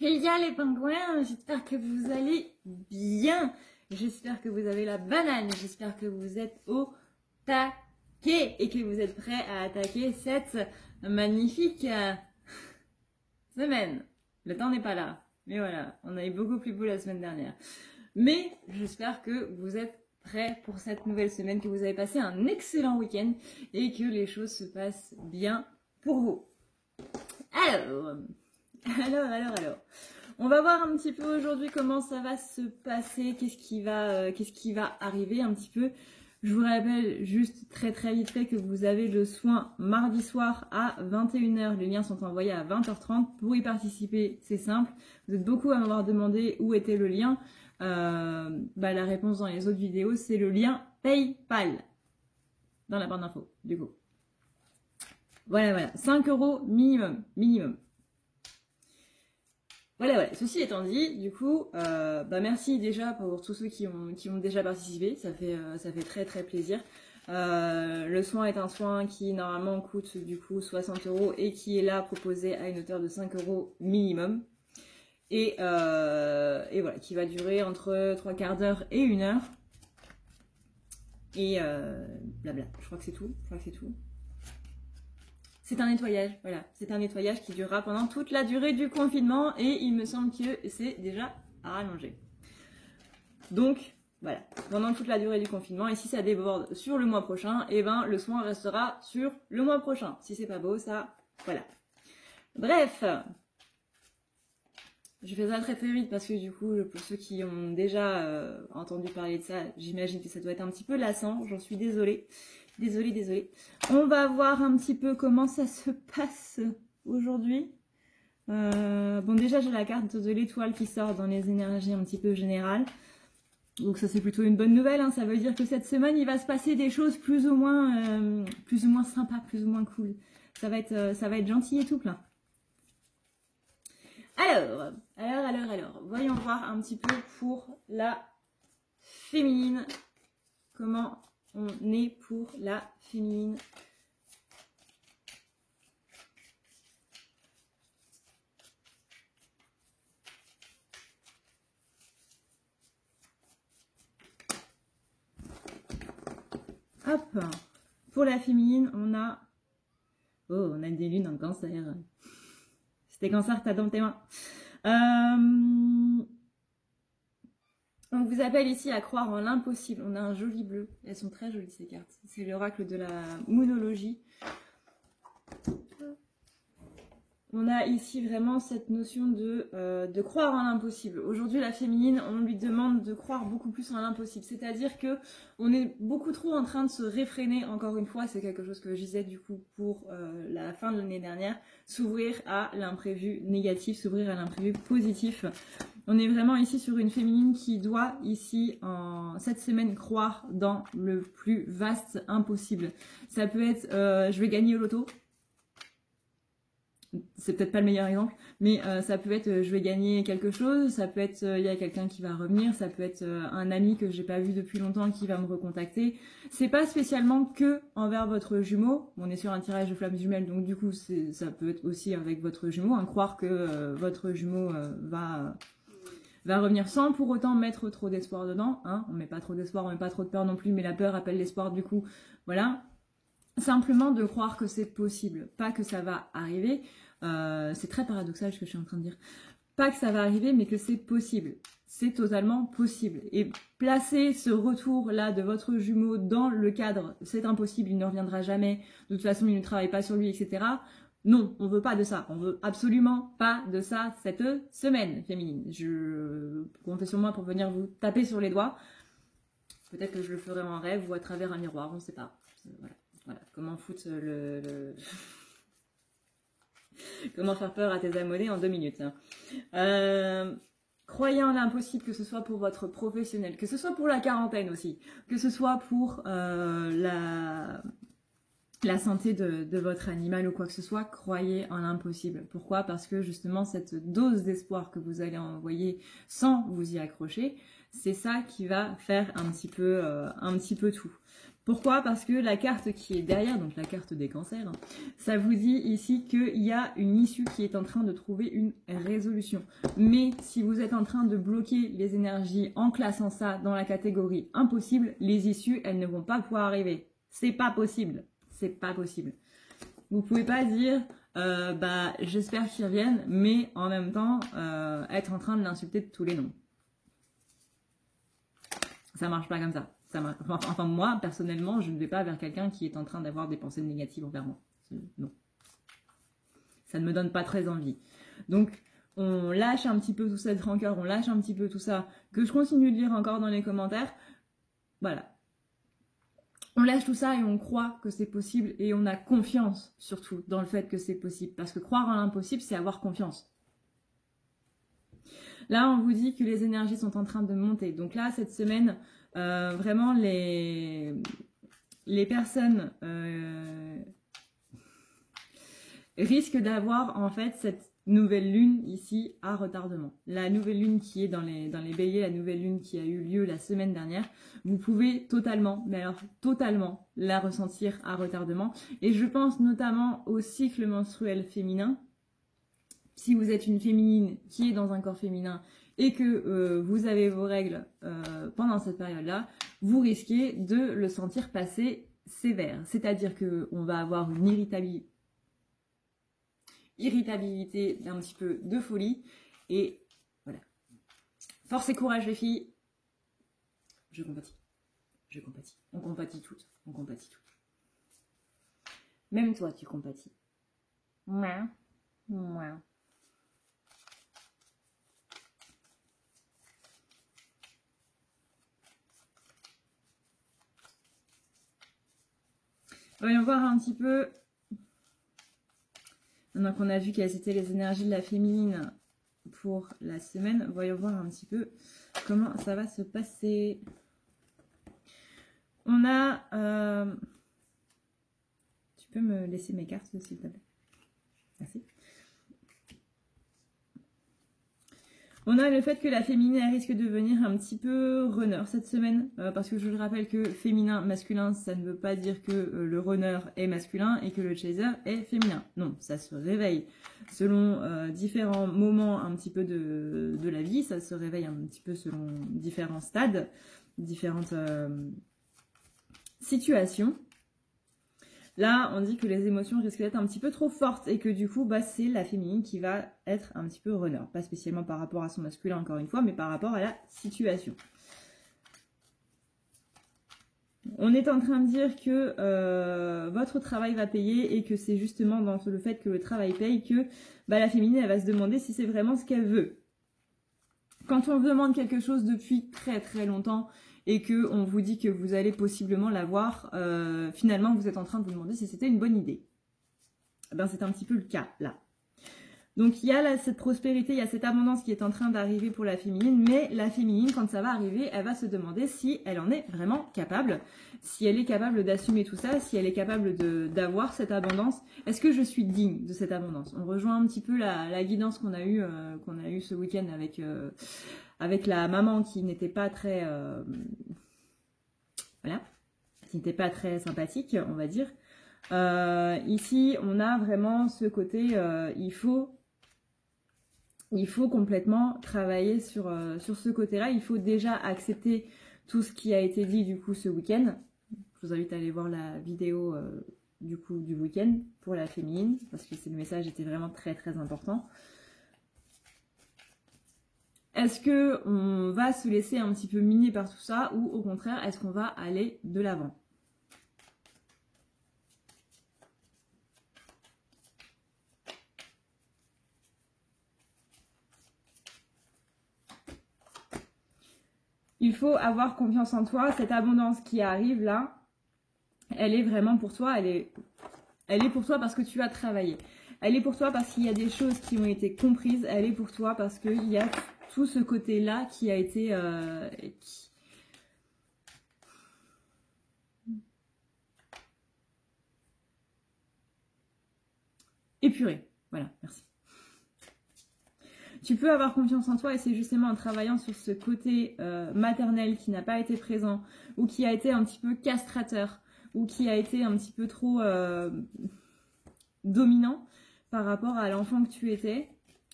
qu'il y a les pingouins? J'espère que vous allez bien. J'espère que vous avez la banane. J'espère que vous êtes au taquet et que vous êtes prêts à attaquer cette magnifique semaine. Le temps n'est pas là. Mais voilà, on a eu beaucoup plus beau la semaine dernière. Mais j'espère que vous êtes prêts pour cette nouvelle semaine, que vous avez passé un excellent week-end et que les choses se passent bien pour vous. Alors, on va voir un petit peu aujourd'hui comment ça va se passer, qu'est-ce qui va arriver un petit peu. Je vous rappelle juste très vite fait que vous avez le soin mardi soir à 21h. Les liens sont envoyés à 20h30. Pour y participer, c'est simple. Vous êtes beaucoup à m'avoir demandé où était le lien. La réponse dans les autres vidéos, c'est le lien PayPal. Dans la barre d'infos, du coup. Voilà. 5 € minimum. Voilà. Ceci étant dit, du coup, merci déjà pour tous ceux qui ont déjà participé. Ça fait très plaisir. Le soin est un soin qui normalement coûte du coup 60 € et qui est là proposé à une hauteur de 5 € minimum. Et voilà, qui va durer entre 3/4 d'heure et 1 heure. Et blabla. Je crois que c'est tout. C'est un nettoyage, voilà. C'est un nettoyage qui durera pendant toute la durée du confinement et il me semble que c'est déjà à rallonger. Donc, voilà. Pendant toute la durée du confinement et si ça déborde sur le mois prochain, le soin restera sur le mois prochain. Si c'est pas beau, ça, voilà. Bref. Je fais ça très vite parce que du coup, pour ceux qui ont déjà entendu parler de ça, j'imagine que ça doit être un petit peu lassant. J'en suis désolée. Désolée. On va voir un petit peu comment ça se passe aujourd'hui. Déjà, j'ai la carte de l'étoile qui sort dans les énergies un petit peu générales. Donc ça, c'est plutôt une bonne nouvelle. Hein. Ça veut dire que cette semaine, il va se passer des choses plus ou moins sympas, plus ou moins cool. Ça va être gentil et tout plein. Alors, voyons voir un petit peu pour la féminine. Comment on est pour la féminine. Hop. Pour la féminine, on a des lunes en cancer. C'était cancer que t'as dans tes mains. On vous appelle ici à croire en l'impossible. On a un joli bleu. Elles sont très jolies ces cartes. C'est l'oracle de la moonologie. On a ici vraiment cette notion de croire en l'impossible. Aujourd'hui, la féminine, on lui demande de croire beaucoup plus en l'impossible. C'est-à-dire que on est beaucoup trop en train de se réfréner. Encore une fois, c'est quelque chose que je disais du coup pour la fin de l'année dernière. S'ouvrir à l'imprévu négatif, s'ouvrir à l'imprévu positif. On est vraiment ici sur une féminine qui doit ici, en cette semaine, croire dans le plus vaste impossible. Ça peut être je vais gagner au loto. C'est peut-être pas le meilleur exemple, mais ça peut être je vais gagner quelque chose, ça peut être il y a quelqu'un qui va revenir, ça peut être un ami que j'ai pas vu depuis longtemps qui va me recontacter. C'est pas spécialement que envers votre jumeau. On est sur un tirage de flammes jumelles, donc du coup ça peut être aussi avec votre jumeau, hein, croire que votre jumeau va revenir sans pour autant mettre trop d'espoir dedans. Hein. On met pas trop d'espoir, on met pas trop de peur non plus, mais la peur appelle l'espoir du coup. Voilà. Simplement de croire que c'est possible, pas que ça va arriver. C'est très paradoxal ce que je suis en train de dire. Pas que ça va arriver, mais que c'est possible. C'est totalement possible. Et placer ce retour-là de votre jumeau dans le cadre, c'est impossible, il ne reviendra jamais, de toute façon il ne travaille pas sur lui, etc. Non, on veut pas de ça. On veut absolument pas de ça cette semaine féminine. Comptez sur moi pour venir vous taper sur les doigts. Peut-être que je le ferai en rêve ou à travers un miroir, on ne sait pas. Voilà. Comment foutre Comment faire peur à tes abonnés en 2 minutes. Croyez en l'impossible, que ce soit pour votre professionnel, que ce soit pour la quarantaine aussi, que ce soit pour la santé de votre animal ou quoi que ce soit, croyez en l'impossible. Pourquoi? Parce que justement cette dose d'espoir que vous allez envoyer sans vous y accrocher, c'est ça qui va faire un petit peu tout. Pourquoi? Parce que la carte qui est derrière, donc la carte des cancers, ça vous dit ici qu'il y a une issue qui est en train de trouver une résolution. Mais si vous êtes en train de bloquer les énergies en classant ça dans la catégorie impossible, les issues, elles ne vont pas pouvoir arriver. C'est pas possible. C'est pas possible. Vous pouvez pas dire j'espère qu'ils reviennent, mais en même temps être en train de l'insulter de tous les noms. Ça marche pas comme ça. Enfin, moi, personnellement, je ne vais pas vers quelqu'un qui est en train d'avoir des pensées négatives envers moi. Non. Ça ne me donne pas très envie. Donc, on lâche un petit peu toute cette rancœur, on lâche un petit peu tout ça, que je continue de lire encore dans les commentaires. Voilà. On lâche tout ça et on croit que c'est possible et on a confiance, surtout, dans le fait que c'est possible. Parce que croire en l'impossible, c'est avoir confiance. Là, on vous dit que les énergies sont en train de monter. Donc là, cette semaine, vraiment, les personnes risquent d'avoir, en fait, cette nouvelle lune ici à retardement. La nouvelle lune qui est dans les béliers, la nouvelle lune qui a eu lieu la semaine dernière, vous pouvez totalement, mais alors totalement, la ressentir à retardement. Et je pense notamment au cycle menstruel féminin. Si vous êtes une féminine qui est dans un corps féminin et que vous avez vos règles pendant cette période-là, vous risquez de le sentir passer sévère. C'est-à-dire qu'on va avoir une irritabilité d'un petit peu de folie. Et voilà. Force et courage les filles. Je compatis. Je compatis. On compatit toutes. On compatit toutes. Même toi, tu compatis. Mouah. Mouah. Voyons voir un petit peu. Maintenant qu'on a vu quelles étaient les énergies de la féminine pour la semaine, voyons voir un petit peu comment ça va se passer. On a... Tu peux me laisser mes cartes, s'il te plaît? Merci. On a le fait que la féminine elle risque de devenir un petit peu runner cette semaine, parce que je le rappelle que féminin, masculin, ça ne veut pas dire que le runner est masculin et que le chaser est féminin. Non, ça se réveille selon différents moments un petit peu de la vie, ça se réveille un petit peu selon différents stades, différentes situations. Là, on dit que les émotions risquent d'être un petit peu trop fortes et que du coup, c'est la féminine qui va être un petit peu runner. Pas spécialement par rapport à son masculin, encore une fois, mais par rapport à la situation. On est en train de dire que votre travail va payer et que c'est justement dans le fait que le travail paye que la féminine, elle va se demander si c'est vraiment ce qu'elle veut. Quand on vous demande quelque chose depuis très très longtemps et qu'on vous dit que vous allez possiblement l'avoir, finalement vous êtes en train de vous demander si c'était une bonne idée. C'est un petit peu le cas là. Donc il y a là, cette prospérité, il y a cette abondance qui est en train d'arriver pour la féminine, mais la féminine, quand ça va arriver, elle va se demander si elle en est vraiment capable, si elle est capable d'assumer tout ça, si elle est capable d'avoir cette abondance. Est-ce que je suis digne de cette abondance? On rejoint un petit peu la guidance qu'on a eue ce week-end avec la maman qui n'était pas très qui n'était pas très sympathique, on va dire. Ici, on a vraiment ce côté, il faut complètement travailler sur ce côté-là. Il faut déjà accepter tout ce qui a été dit du coup ce week-end. Je vous invite à aller voir la vidéo du week-end pour la féminine, parce que le message était vraiment très très important. Est-ce qu'on va se laisser un petit peu miner par tout ça ou au contraire, est-ce qu'on va aller de l'avant? Il faut avoir confiance en toi. Cette abondance qui arrive là, elle est vraiment pour toi. Elle est pour toi parce que tu as travaillé. Elle est pour toi parce qu'il y a des choses qui ont été comprises. Elle est pour toi parce qu'il y a tout ce côté-là qui a été... épuré. Voilà, merci. Tu peux avoir confiance en toi et c'est justement en travaillant sur ce côté maternel qui n'a pas été présent ou qui a été un petit peu castrateur ou qui a été un petit peu trop dominant par rapport à l'enfant que tu étais,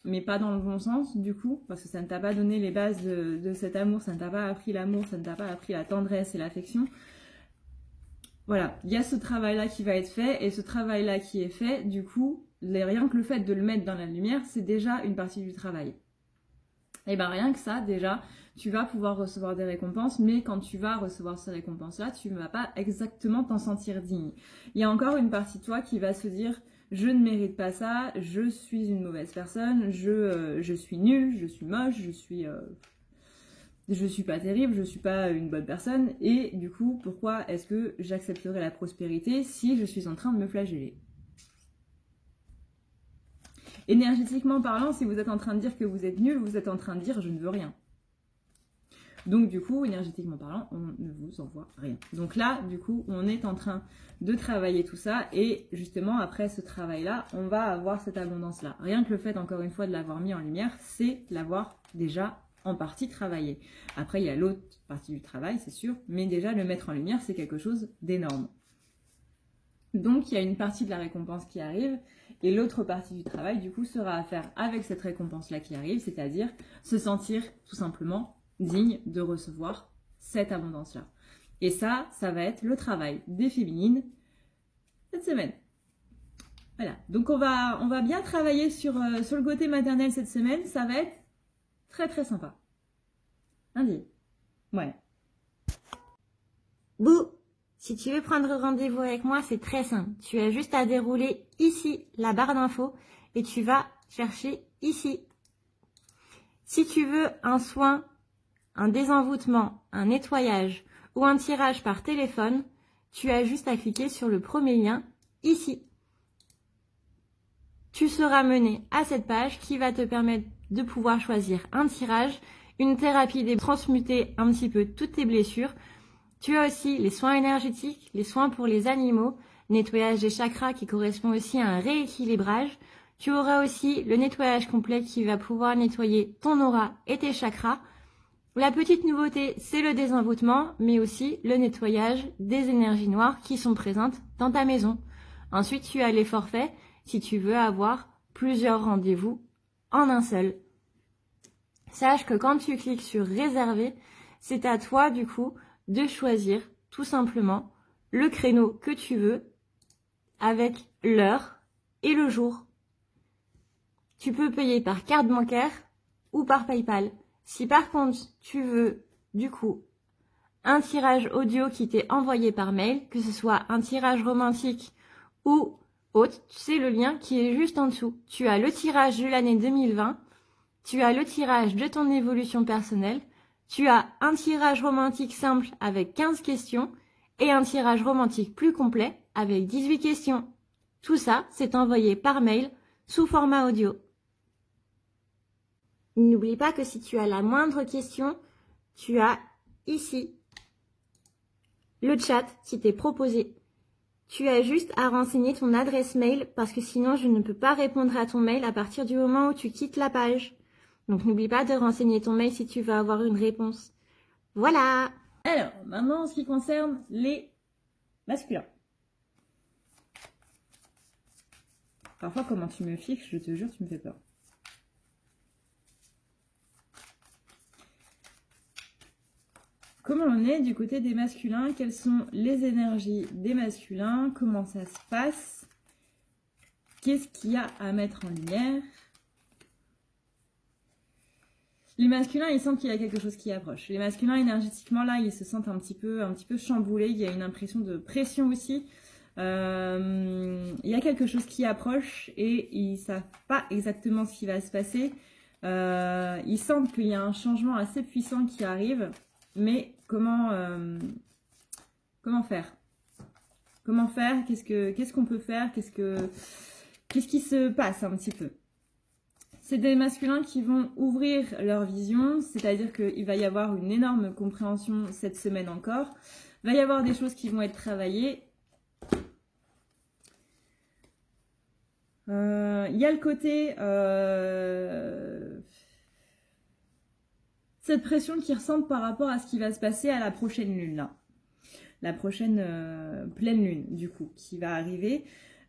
mais pas dans le bon sens du coup, parce que ça ne t'a pas donné les bases de cet amour, ça ne t'a pas appris l'amour, ça ne t'a pas appris la tendresse et l'affection. Voilà, il y a ce travail-là qui va être fait, et ce travail-là qui est fait, du coup, rien que le fait de le mettre dans la lumière, c'est déjà une partie du travail. Et bien rien que ça, déjà, tu vas pouvoir recevoir des récompenses, mais quand tu vas recevoir ces récompenses-là, tu ne vas pas exactement t'en sentir digne. Il y a encore une partie de toi qui va se dire « je ne mérite pas ça, je suis une mauvaise personne, je suis nulle, je suis moche, je suis pas terrible, je suis pas une bonne personne, et du coup, pourquoi est-ce que j'accepterai la prospérité si je suis en train de me flageller ?» Énergétiquement parlant, si vous êtes en train de dire que vous êtes nul, vous êtes en train de dire « je ne veux rien ». Donc du coup, énergétiquement parlant, on ne vous envoie rien. Donc là, du coup, on est en train de travailler tout ça, et justement, après ce travail-là, on va avoir cette abondance-là. Rien que le fait, encore une fois, de l'avoir mis en lumière, c'est l'avoir déjà en partie travaillé. Après, il y a l'autre partie du travail, c'est sûr, mais déjà, le mettre en lumière, c'est quelque chose d'énorme. Donc, il y a une partie de la récompense qui arrive, et l'autre partie du travail, du coup, sera à faire avec cette récompense-là qui arrive, c'est-à-dire se sentir tout simplement digne de recevoir cette abondance-là. Et ça va être le travail des féminines cette semaine. Voilà, donc on va bien travailler sur le côté maternel cette semaine, ça va être très très sympa. Lundi. Ouais. Bouh! Si tu veux prendre rendez-vous avec moi, c'est très simple. Tu as juste à dérouler ici la barre d'infos et tu vas chercher ici. Si tu veux un soin, un désenvoûtement, un nettoyage ou un tirage par téléphone, tu as juste à cliquer sur le premier lien ici. Tu seras mené à cette page qui va te permettre de pouvoir choisir un tirage, une thérapie de transmuter un petit peu toutes tes blessures. Tu as aussi les soins énergétiques, les soins pour les animaux, nettoyage des chakras qui correspond aussi à un rééquilibrage. Tu auras aussi le nettoyage complet qui va pouvoir nettoyer ton aura et tes chakras. La petite nouveauté, c'est le désenvoûtement, mais aussi le nettoyage des énergies noires qui sont présentes dans ta maison. Ensuite, tu as les forfaits si tu veux avoir plusieurs rendez-vous en un seul. Sache que quand tu cliques sur réserver, c'est à toi du coup de choisir tout simplement le créneau que tu veux avec l'heure et le jour. Tu peux payer par carte bancaire ou par PayPal. Si par contre tu veux du coup un tirage audio qui t'est envoyé par mail, que ce soit un tirage romantique ou autre, c'est le lien qui est juste en dessous. Tu as le tirage de l'année 2020, tu as le tirage de ton évolution personnelle, tu as un tirage romantique simple avec 15 questions et un tirage romantique plus complet avec 18 questions. Tout ça, c'est envoyé par mail sous format audio. N'oublie pas que si tu as la moindre question, tu as ici le chat qui t'est proposé. Tu as juste à renseigner ton adresse mail parce que sinon je ne peux pas répondre à ton mail à partir du moment où tu quittes la page. Donc n'oublie pas de renseigner ton mail si tu veux avoir une réponse. Voilà! Alors, maintenant en ce qui concerne les masculins. Parfois, comment tu me fixes, je te jure, tu me fais peur. Comment on est du côté des masculins? Quelles sont les énergies des masculins? Comment ça se passe? Qu'est-ce qu'il y a à mettre en lumière? Les masculins, ils sentent qu'il y a quelque chose qui approche. Les masculins, énergétiquement, là, ils se sentent un petit peu chamboulés. Il y a une impression de pression aussi. Il y a quelque chose qui approche et ils savent pas exactement ce qui va se passer. Ils sentent qu'il y a un changement assez puissant qui arrive. Mais comment faire? Comment faire? Qu'est-ce qu'on peut faire? Qu'est-ce qui se passe un petit peu? C'est des masculins qui vont ouvrir leur vision, c'est-à-dire qu'il va y avoir une énorme compréhension cette semaine encore. Il va y avoir des choses qui vont être travaillées. Il y a le côté cette pression qu'ils ressentent par rapport à ce qui va se passer à la prochaine lune là. La prochaine pleine lune du coup qui va arriver.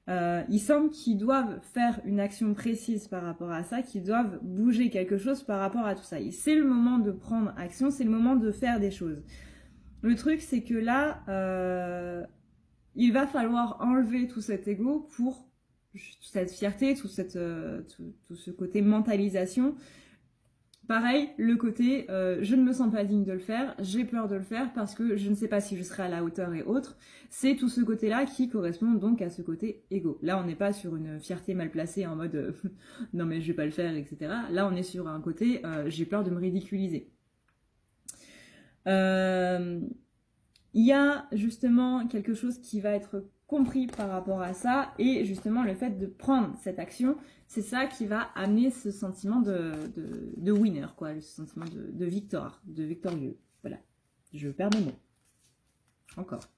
Il semble qu'ils doivent faire une action précise par rapport à ça, qu'ils doivent bouger quelque chose par rapport à tout ça. C'est le moment de prendre action, c'est le moment de faire des choses. Le truc, c'est que là, il va falloir enlever tout cet ego pour toute cette fierté, tout ce côté mentalisation. Pareil, le côté je ne me sens pas digne de le faire, j'ai peur de le faire parce que je ne sais pas si je serai à la hauteur et autres. C'est tout ce côté-là qui correspond donc à ce côté égo. Là, on n'est pas sur une fierté mal placée en mode non mais je vais pas le faire, etc. Là, on est sur un côté j'ai peur de me ridiculiser. Il y a justement quelque chose qui va être compris par rapport à ça et justement le fait de prendre cette action, c'est ça qui va amener ce sentiment de winner, quoi, ce sentiment de victoire, de victorieux. Voilà, je perds mes mots. Encore.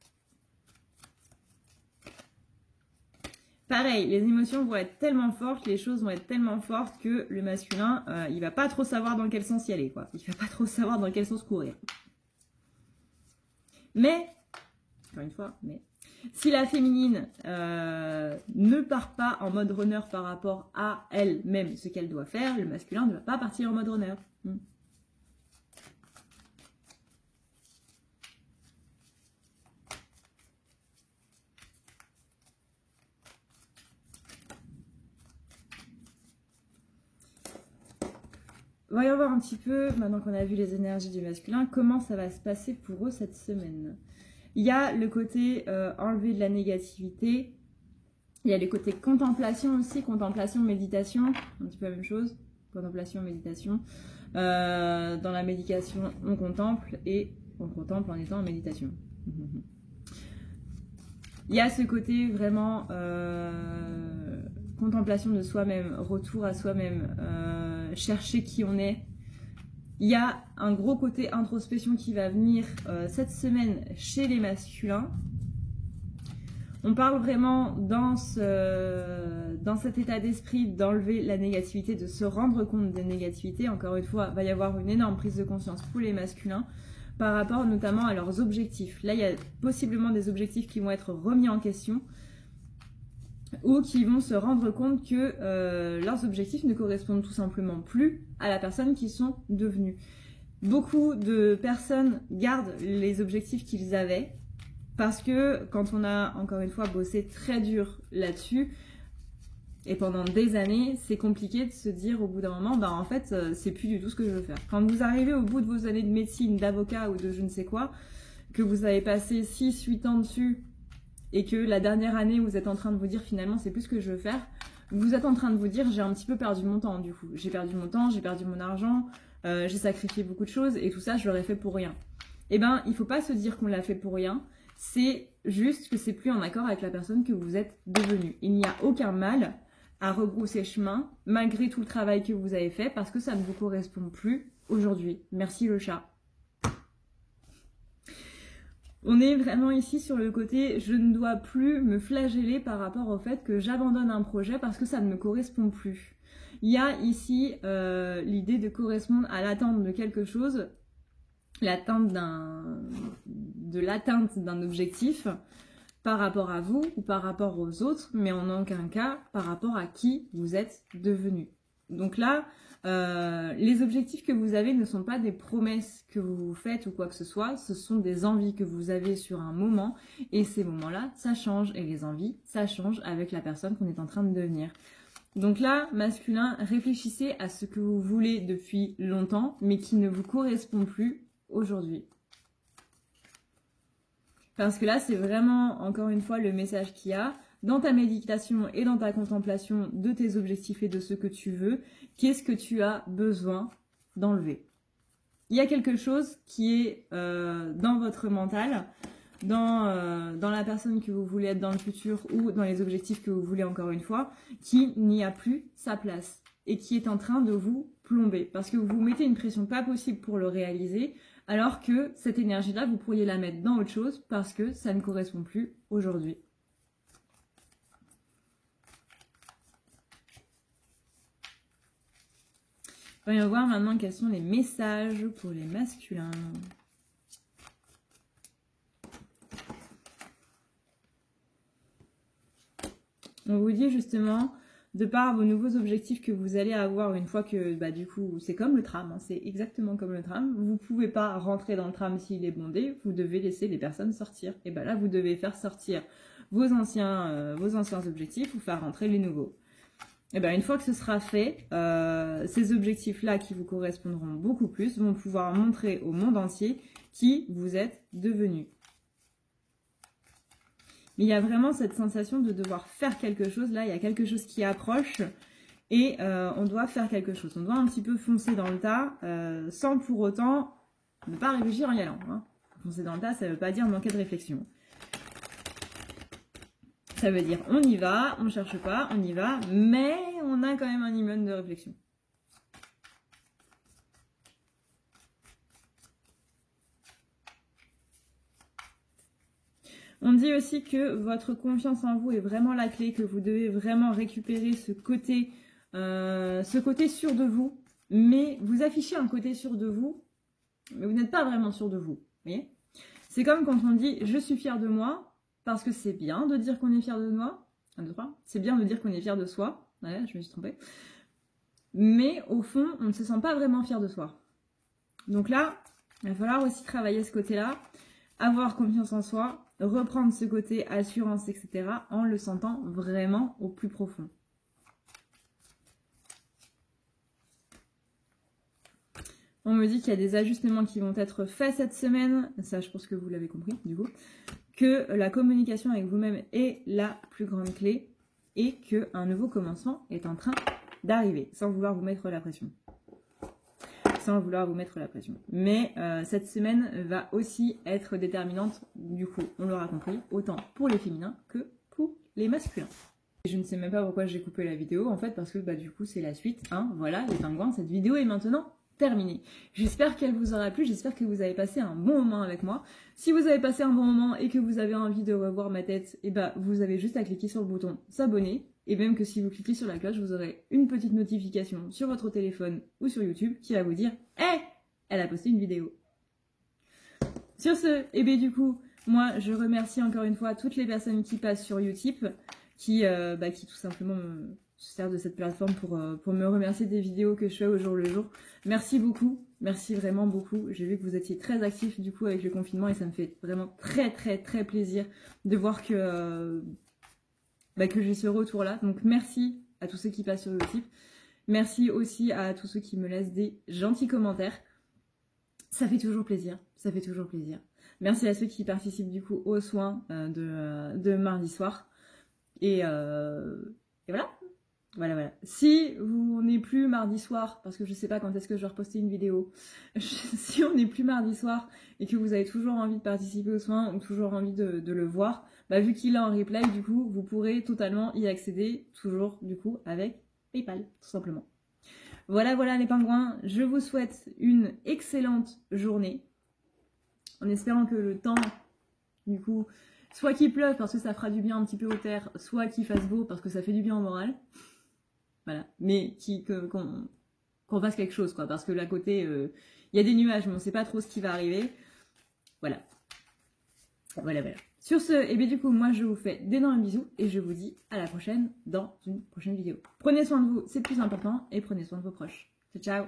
Pareil, les émotions vont être tellement fortes, les choses vont être tellement fortes que le masculin, il va pas trop savoir dans quel sens y aller, quoi. Il va pas trop savoir dans quel sens courir. Mais, encore une fois, mais si la féminine ne part pas en mode runner par rapport à elle-même, ce qu'elle doit faire, le masculin ne va pas partir en mode runner. Voyons voir un petit peu, maintenant qu'on a vu les énergies du masculin, comment ça va se passer pour eux cette semaine. Il y a le côté enlever de la négativité. Il y a le côté contemplation aussi, contemplation, méditation. Un petit peu la même chose. Contemplation, méditation. Dans la méditation, on contemple et on contemple en étant en méditation. Il y a ce côté vraiment contemplation de soi-même, retour à soi-même, chercher qui on est. Il y a un gros côté introspection qui va venir cette semaine chez les masculins. On parle vraiment dans cet état d'esprit d'enlever la négativité, de se rendre compte des négativités. Encore une fois, il va y avoir une énorme prise de conscience pour les masculins par rapport notamment à leurs objectifs. Là, il y a possiblement des objectifs qui vont être remis en question ou qui vont se rendre compte que leurs objectifs ne correspondent tout simplement plus à la personne qu'ils sont devenus. Beaucoup de personnes gardent les objectifs qu'ils avaient parce que quand on a encore une fois bossé très dur là-dessus et pendant des années, c'est compliqué de se dire au bout d'un moment, bah en fait c'est plus du tout ce que je veux faire. Quand vous arrivez au bout de vos années de médecine, d'avocat ou de je ne sais quoi, que vous avez passé 6-8 ans dessus et que la dernière année vous êtes en train de vous dire finalement c'est plus ce que je veux faire, vous êtes en train de vous dire j'ai un petit peu perdu mon temps du coup. J'ai perdu mon temps, j'ai perdu mon argent, j'ai sacrifié beaucoup de choses et tout ça je l'aurais fait pour rien. Eh ben il faut pas se dire qu'on l'a fait pour rien, c'est juste que c'est plus en accord avec la personne que vous êtes devenu. Il n'y a aucun mal à rebrousser chemin malgré tout le travail que vous avez fait parce que ça ne vous correspond plus aujourd'hui. Merci le chat. On est vraiment ici sur le côté je ne dois plus me flageller par rapport au fait que j'abandonne un projet parce que ça ne me correspond plus. Il y a ici l'idée de correspondre à l'attente de quelque chose, l'atteinte d'un objectif par rapport à vous ou par rapport aux autres, mais en aucun cas par rapport à qui vous êtes devenu. Donc là, les objectifs que vous avez ne sont pas des promesses que vous vous faites ou quoi que ce soit, ce sont des envies que vous avez sur un moment et ces moments-là, ça change et les envies, ça change avec la personne qu'on est en train de devenir. Donc là, masculin, réfléchissez à ce que vous voulez depuis longtemps mais qui ne vous correspond plus aujourd'hui. Parce que là, c'est vraiment, encore une fois, le message qu'il y a dans ta méditation et dans ta contemplation de tes objectifs et de ce que tu veux. Qu'est-ce que tu as besoin d'enlever? Il y a quelque chose qui est dans votre mental, dans la personne que vous voulez être dans le futur ou dans les objectifs que vous voulez encore une fois, qui n'y a plus sa place et qui est en train de vous plomber. Parce que vous vous mettez une pression pas possible pour le réaliser, alors que cette énergie-là, vous pourriez la mettre dans autre chose parce que ça ne correspond plus aujourd'hui. Voyons voir maintenant quels sont les messages pour les masculins. On vous dit justement, de par vos nouveaux objectifs que vous allez avoir une fois que, du coup, c'est comme le tram, hein, c'est exactement comme le tram. Vous ne pouvez pas rentrer dans le tram s'il est bondé, vous devez laisser les personnes sortir. Et là, vous devez faire sortir vos anciens objectifs ou faire rentrer les nouveaux. Et une fois que ce sera fait, ces objectifs-là qui vous correspondront beaucoup plus vont pouvoir montrer au monde entier qui vous êtes devenu. Mais il y a vraiment cette sensation de devoir faire quelque chose. Là, il y a quelque chose qui approche et on doit faire quelque chose. On doit un petit peu foncer dans le tas sans pour autant ne pas réfléchir en y allant. Hein. Foncer dans le tas, ça ne veut pas dire manquer de réflexion. Ça veut dire on y va, on ne cherche pas, on y va, mais on a quand même un minimum de réflexion. On dit aussi que votre confiance en vous est vraiment la clé, que vous devez vraiment récupérer ce côté sûr de vous, mais vous affichez un côté sûr de vous, mais vous n'êtes pas vraiment sûr de vous. Voyez ? C'est comme quand on dit « je suis fier de moi », parce que c'est bien de dire qu'on est fier de moi. 1, 2, 3. C'est bien de dire qu'on est fier de soi. Ouais, je me suis trompée. Mais au fond, on ne se sent pas vraiment fier de soi. Donc là, il va falloir aussi travailler ce côté-là, avoir confiance en soi, reprendre ce côté assurance, etc. en le sentant vraiment au plus profond. On me dit qu'il y a des ajustements qui vont être faits cette semaine. Ça, je pense que vous l'avez compris, du coup. Que la communication avec vous-même est la plus grande clé et qu'un nouveau commencement est en train d'arriver, sans vouloir vous mettre la pression. Mais cette semaine va aussi être déterminante, du coup, on l'aura compris, autant pour les féminins que pour les masculins. Et je ne sais même pas pourquoi j'ai coupé la vidéo, en fait, parce que du coup, c'est la suite. Hein, voilà, les pingouins, cette vidéo est maintenant terminée. J'espère qu'elle vous aura plu, j'espère que vous avez passé un bon moment avec moi. Si vous avez passé un bon moment et que vous avez envie de revoir ma tête, vous avez juste à cliquer sur le bouton s'abonner. Et même que si vous cliquez sur la cloche, vous aurez une petite notification sur votre téléphone ou sur YouTube qui va vous dire « Hey, elle a posté une vidéo !» Sur ce, du coup, moi je remercie encore une fois toutes les personnes qui passent sur Utip, qui tout simplement se servent de cette plateforme pour me remercier des vidéos que je fais au jour le jour. Merci beaucoup, merci vraiment beaucoup. J'ai vu que vous étiez très actifs du coup avec le confinement et ça me fait vraiment très très très plaisir de voir que j'ai ce retour-là. Donc merci à tous ceux qui passent sur Utip. Merci aussi à tous ceux qui me laissent des gentils commentaires. Ça fait toujours plaisir, ça fait toujours plaisir. Merci à ceux qui participent du coup aux soins de mardi soir. Et voilà. Voilà. Si on n'est plus mardi soir, parce que je sais pas quand est-ce que je vais reposter une vidéo, si on n'est plus mardi soir et que vous avez toujours envie de participer aux soins ou toujours envie de le voir, vu qu'il est en replay, du coup, vous pourrez totalement y accéder, toujours du coup avec PayPal, tout simplement. Voilà les pingouins, je vous souhaite une excellente journée, en espérant que le temps, du coup, soit qu'il pleuve parce que ça fera du bien un petit peu aux terres, soit qu'il fasse beau parce que ça fait du bien au moral. Voilà, mais qu'on fasse quelque chose, quoi, parce que là, à côté, il y a des nuages, mais on ne sait pas trop ce qui va arriver. Voilà. Sur ce, du coup, moi, je vous fais d'énormes bisous et je vous dis à la prochaine dans une prochaine vidéo. Prenez soin de vous, c'est le plus important, et prenez soin de vos proches. Ciao, ciao!